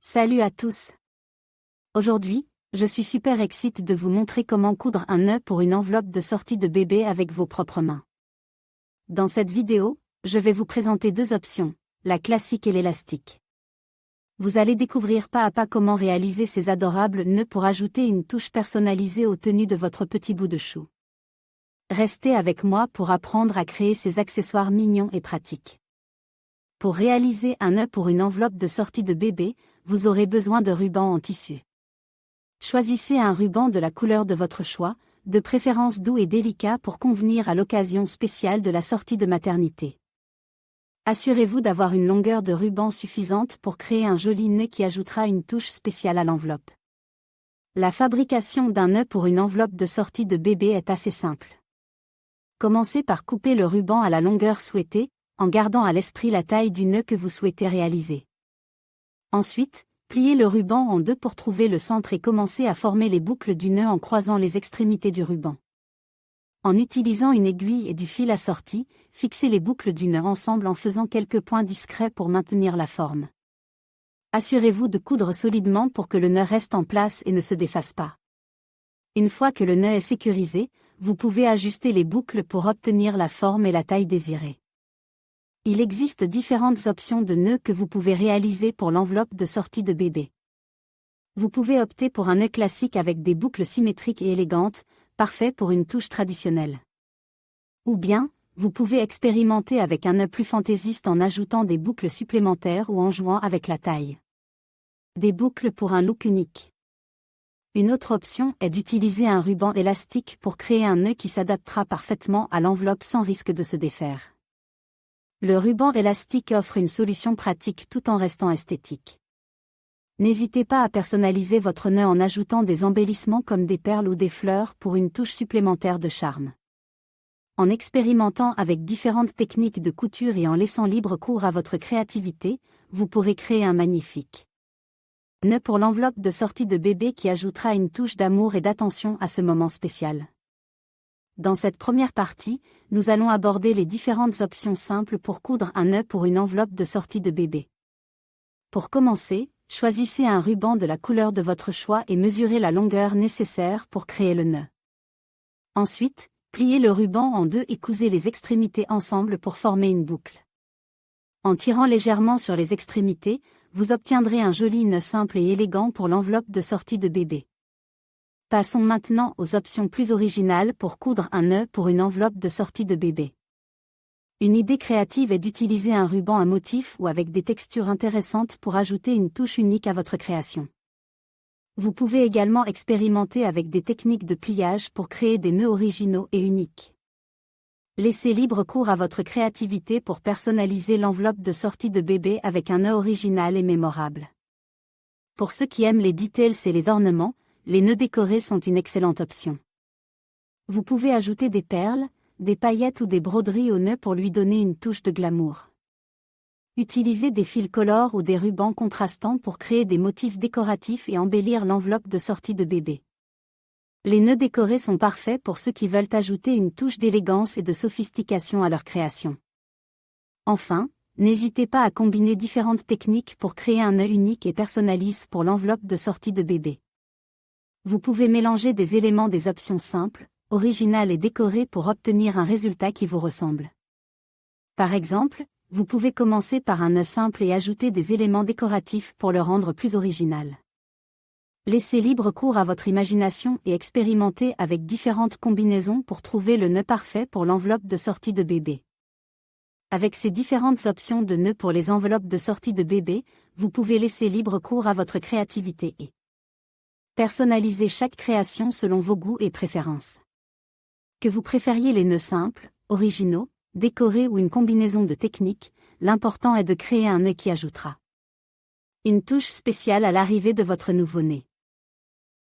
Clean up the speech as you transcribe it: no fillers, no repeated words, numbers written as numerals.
Salut à tous. Aujourd'hui, je suis super excitée de vous montrer comment coudre un nœud pour une enveloppe de sortie de bébé avec vos propres mains. Dans cette vidéo, je vais vous présenter deux options, la classique et l'élastique. Vous allez découvrir pas à pas comment réaliser ces adorables nœuds pour ajouter une touche personnalisée aux tenues de votre petit bout de chou. Restez avec moi pour apprendre à créer ces accessoires mignons et pratiques. Pour réaliser un nœud pour une enveloppe de sortie de bébé, vous aurez besoin de ruban en tissu. Choisissez un ruban de la couleur de votre choix, de préférence doux et délicat pour convenir à l'occasion spéciale de la sortie de maternité. Assurez-vous d'avoir une longueur de ruban suffisante pour créer un joli nœud qui ajoutera une touche spéciale à l'enveloppe. La fabrication d'un nœud pour une enveloppe de sortie de bébé est assez simple. Commencez par couper le ruban à la longueur souhaitée, en gardant à l'esprit la taille du nœud que vous souhaitez réaliser. Ensuite, pliez le ruban en deux pour trouver le centre et commencez à former les boucles du nœud en croisant les extrémités du ruban. En utilisant une aiguille et du fil assorti, fixez les boucles du nœud ensemble en faisant quelques points discrets pour maintenir la forme. Assurez-vous de coudre solidement pour que le nœud reste en place et ne se défasse pas. Une fois que le nœud est sécurisé, vous pouvez ajuster les boucles pour obtenir la forme et la taille désirées. Il existe différentes options de nœuds que vous pouvez réaliser pour l'enveloppe de sortie de bébé. Vous pouvez opter pour un nœud classique avec des boucles symétriques et élégantes, parfait pour une touche traditionnelle. Ou bien, vous pouvez expérimenter avec un nœud plus fantaisiste en ajoutant des boucles supplémentaires ou en jouant avec la taille. Des boucles pour un look unique. Une autre option est d'utiliser un ruban élastique pour créer un nœud qui s'adaptera parfaitement à l'enveloppe sans risque de se défaire. Le ruban élastique offre une solution pratique tout en restant esthétique. N'hésitez pas à personnaliser votre nœud en ajoutant des embellissements comme des perles ou des fleurs pour une touche supplémentaire de charme. En expérimentant avec différentes techniques de couture et en laissant libre cours à votre créativité, vous pourrez créer un magnifique nœud pour l'enveloppe de sortie de bébé qui ajoutera une touche d'amour et d'attention à ce moment spécial. Dans cette première partie, nous allons aborder les différentes options simples pour coudre un nœud pour une enveloppe de sortie de bébé. Pour commencer, choisissez un ruban de la couleur de votre choix et mesurez la longueur nécessaire pour créer le nœud. Ensuite, pliez le ruban en deux et cousez les extrémités ensemble pour former une boucle. En tirant légèrement sur les extrémités, vous obtiendrez un joli nœud simple et élégant pour l'enveloppe de sortie de bébé. Passons maintenant aux options plus originales pour coudre un nœud pour une enveloppe de sortie de bébé. Une idée créative est d'utiliser un ruban à motif ou avec des textures intéressantes pour ajouter une touche unique à votre création. Vous pouvez également expérimenter avec des techniques de pliage pour créer des nœuds originaux et uniques. Laissez libre cours à votre créativité pour personnaliser l'enveloppe de sortie de bébé avec un nœud original et mémorable. Pour ceux qui aiment les details et les ornements, les nœuds décorés sont une excellente option. Vous pouvez ajouter des perles, des paillettes ou des broderies au nœud pour lui donner une touche de glamour. Utilisez des fils colores ou des rubans contrastants pour créer des motifs décoratifs et embellir l'enveloppe de sortie de bébé. Les nœuds décorés sont parfaits pour ceux qui veulent ajouter une touche d'élégance et de sophistication à leur création. Enfin, n'hésitez pas à combiner différentes techniques pour créer un nœud unique et personnalisé pour l'enveloppe de sortie de bébé. Vous pouvez mélanger des éléments des options simples, originales et décorées pour obtenir un résultat qui vous ressemble. Par exemple, vous pouvez commencer par un nœud simple et ajouter des éléments décoratifs pour le rendre plus original. Laissez libre cours à votre imagination et expérimentez avec différentes combinaisons pour trouver le nœud parfait pour l'enveloppe de sortie de bébé. Avec ces différentes options de nœuds pour les enveloppes de sortie de bébé, vous pouvez laisser libre cours à votre créativité et personnaliser chaque création selon vos goûts et préférences. Que vous préfériez les nœuds simples, originaux, décorés ou une combinaison de techniques, l'important est de créer un nœud qui ajoutera une touche spéciale à l'arrivée de votre nouveau-né.